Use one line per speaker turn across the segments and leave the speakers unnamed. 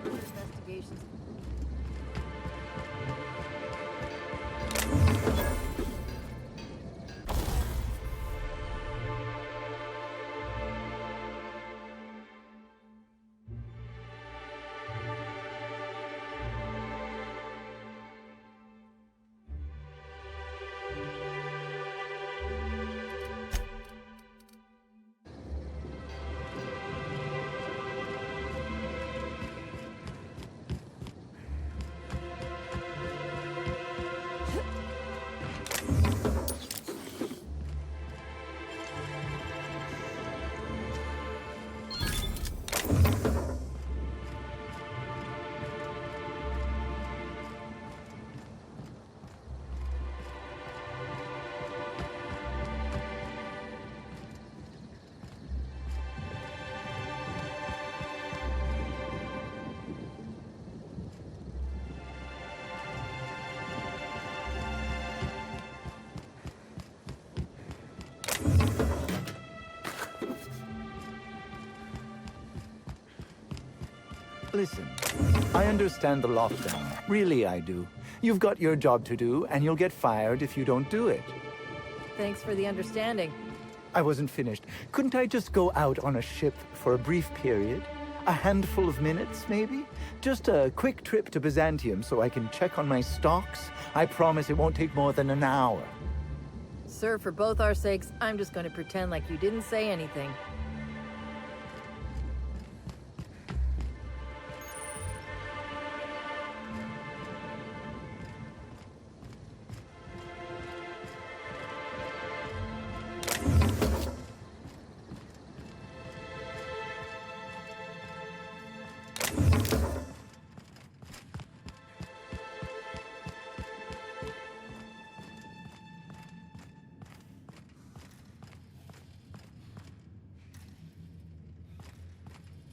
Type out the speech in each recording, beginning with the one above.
Investigations.
Listen, I understand the lockdown. Really, I do. You've got your job to do, and you'll get fired if you don't do it.
Thanks for the understanding.
I wasn't finished. Couldn't I just go out on a ship for a brief period? A handful of minutes, maybe? Just a quick trip to Byzantium so I can check on my stocks? I promise it won't take more than an hour.
Sir, for both our sakes, I'm just going to pretend like you didn't say anything.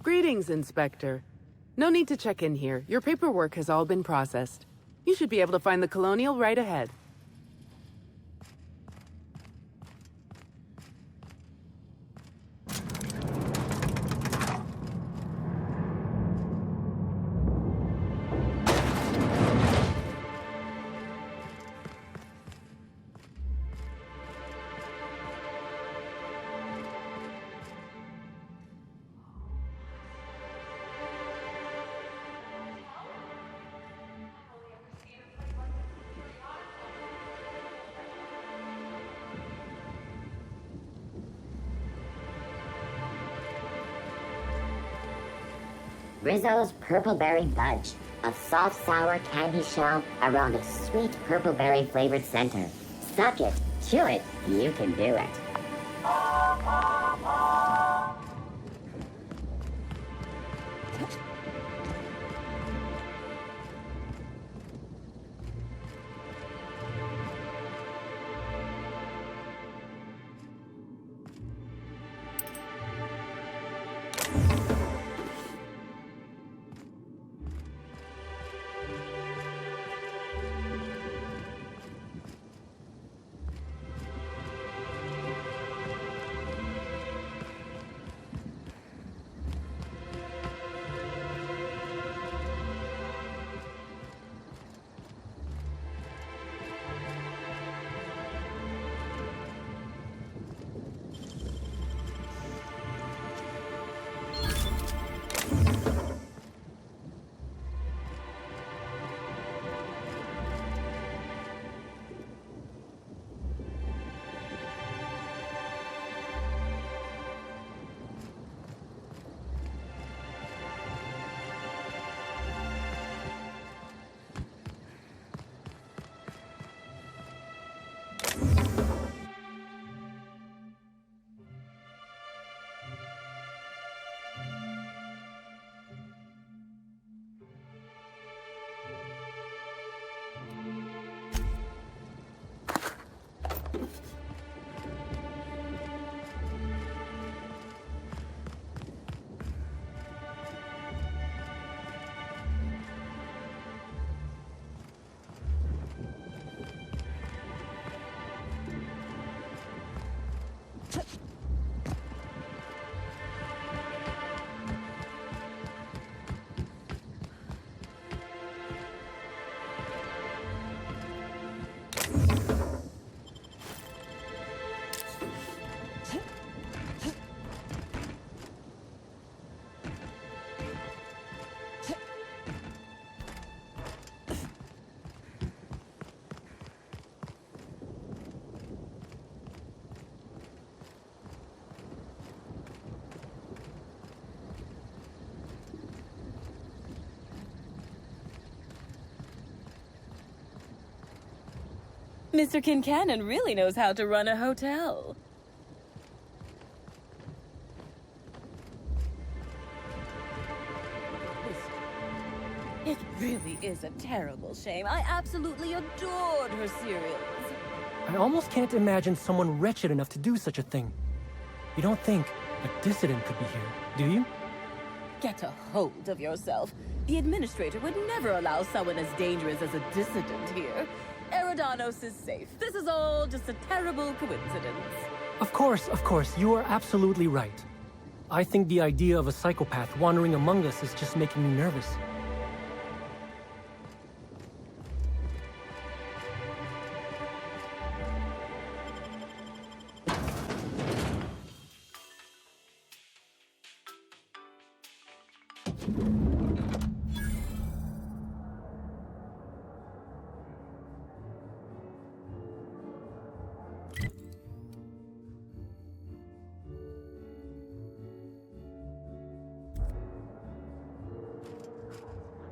Greetings, Inspector. No need to check in here. Your paperwork has all been processed. You should be able to find the Colonial right ahead.
Rizzo's Purple Berry Budge, a soft sour candy shell around a sweet purple berry flavored center. Suck it, chew it, you can do it.
Mr. Kincannon really knows how to run a hotel. It really is a terrible shame. I absolutely adored her cereals.
I almost can't imagine someone wretched enough to do such a thing. You don't think a dissident could be here, do you?
Get a hold of yourself. The administrator would never allow someone as dangerous as a dissident here. Erídanos is safe. This is all just a terrible coincidence.
Of course, you are absolutely right. I think the idea of a psychopath wandering among us is just making me nervous.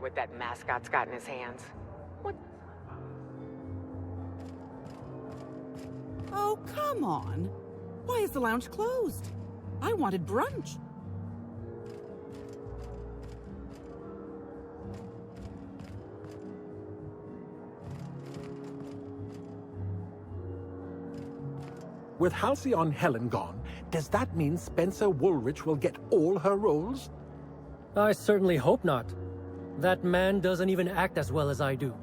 What that mascot's got in his hands. What?
Oh, come on. Why is the lounge closed? I wanted brunch.
With Halcyon Helen gone, does that mean Spencer Woolrich will get all her roles?
I certainly hope not. That man doesn't even act as well as I do.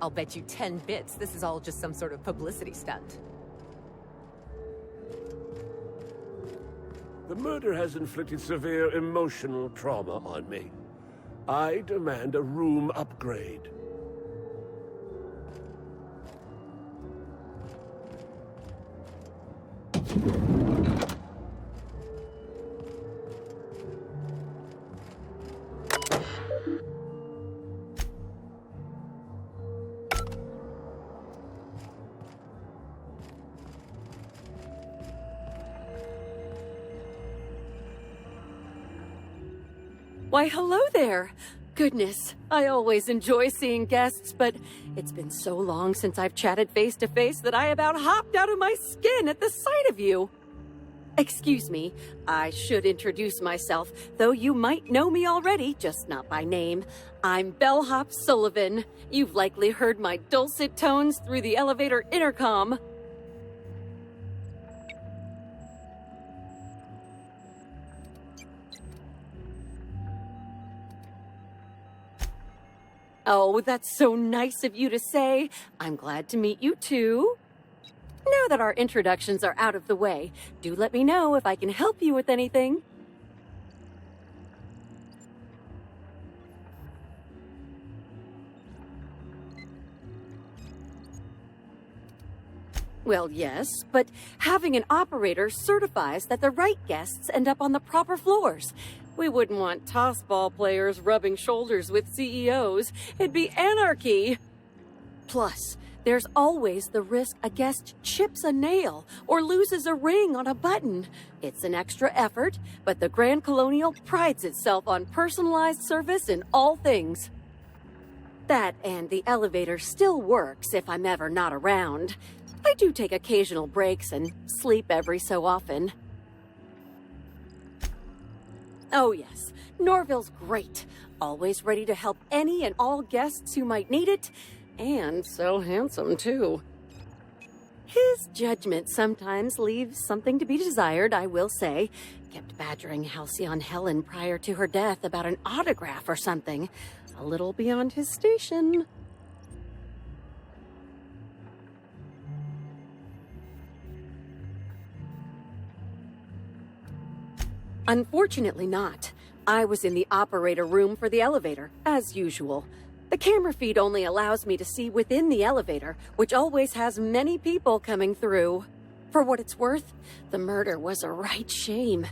I'll bet you 10 bits this is all just some sort of publicity stunt.
The murder has inflicted severe emotional trauma on me. I demand a room upgrade.
Why, hello there. Goodness, I always enjoy seeing guests, but it's been so long since I've chatted face to face that I about hopped out of my skin at the sight of you. Excuse me, I should introduce myself, though you might know me already, just not by name. I'm Bellhop Sullivan. You've likely heard my dulcet tones through the elevator intercom. Oh, that's so nice of you to say. I'm glad to meet you too. Now that our introductions are out of the way, do let me know if I can help you with anything. Well, yes, but having an operator certifies that the right guests end up on the proper floors. We wouldn't want tossball players rubbing shoulders with CEOs. It'd be anarchy. Plus, there's always the risk a guest chips a nail or loses a ring on a button. It's an extra effort, but the Grand Colonial prides itself on personalized service in all things. That and the elevator still works if I'm ever not around. I do take occasional breaks and sleep every so often. Oh yes, Norville's great. Always ready to help any and all guests who might need it. And so handsome, too. His judgment sometimes leaves something to be desired, I will say. Kept badgering Halcyon Helen prior to her death about an autograph or something. A little beyond his station. Unfortunately not. I was in the operator room for the elevator, as usual. The camera feed only allows me to see within the elevator, which always has many people coming through. For what it's worth, the murder was a right shame.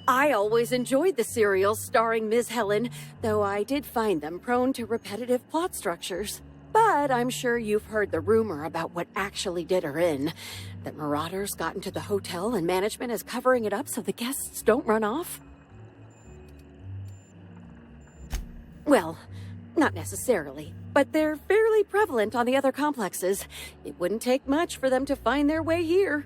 I always enjoyed the serials starring Ms. Helen, though I did find them prone to repetitive plot structures. But I'm sure you've heard the rumor about what actually did her in. That marauders got into the hotel and management is covering it up so the guests don't run off. Well, Not necessarily, but they're fairly prevalent on the other complexes. It wouldn't take much for them to find their way here.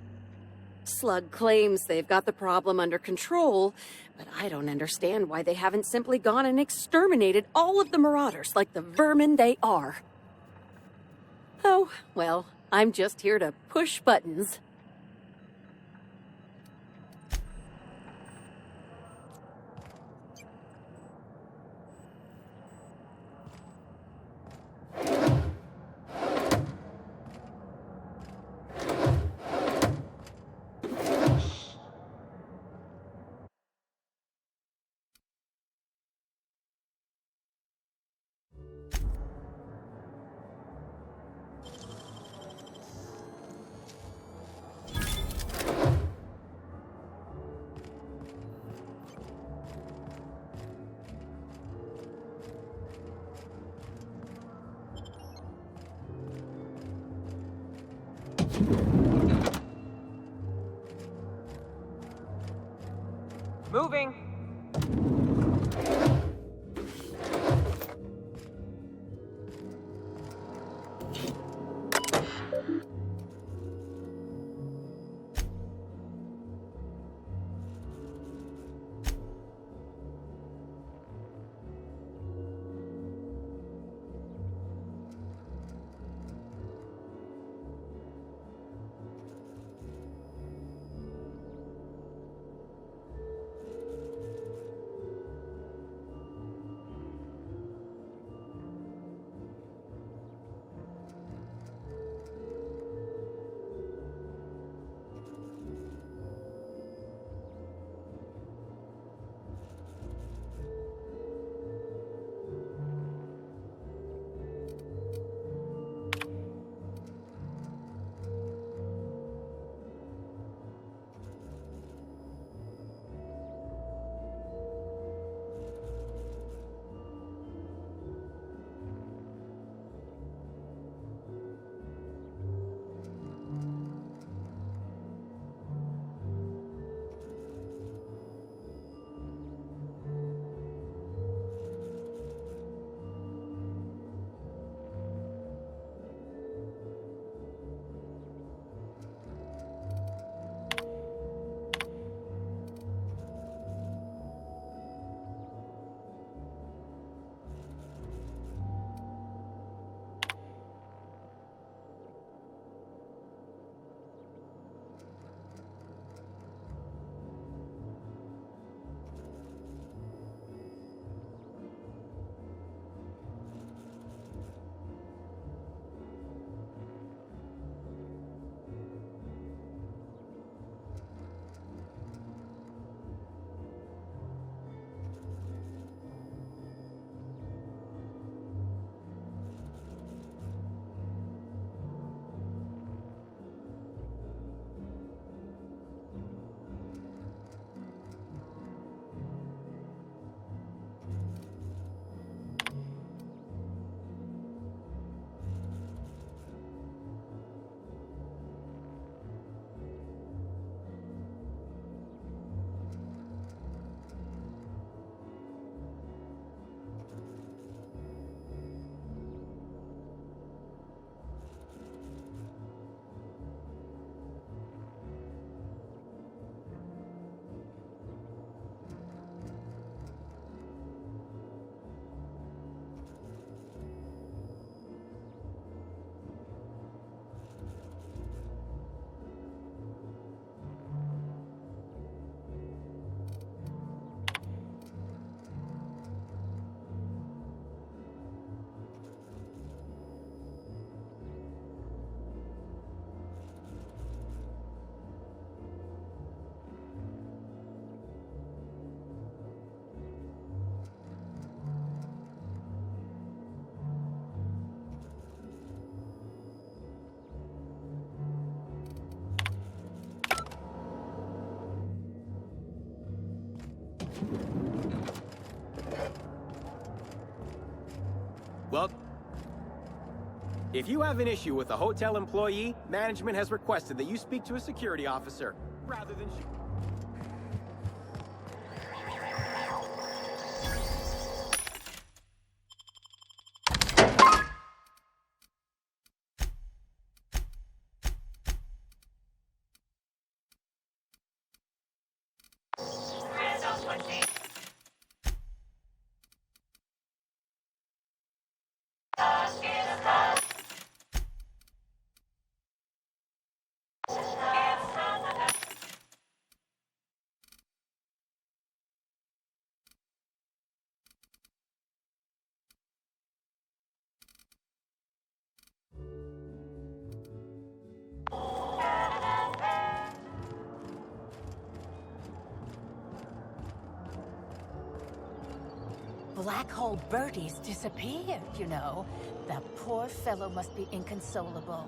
Slug claims they've got the problem under control, but I don't understand why they haven't simply gone and exterminated all of the Marauders like the vermin they are. Oh, well, I'm just here to push buttons.
Moving. Well, if you have an issue with a hotel employee, management has requested that you speak to a security officer rather than shoot.
black hole Bertie's disappeared, you know. The poor fellow must be inconsolable.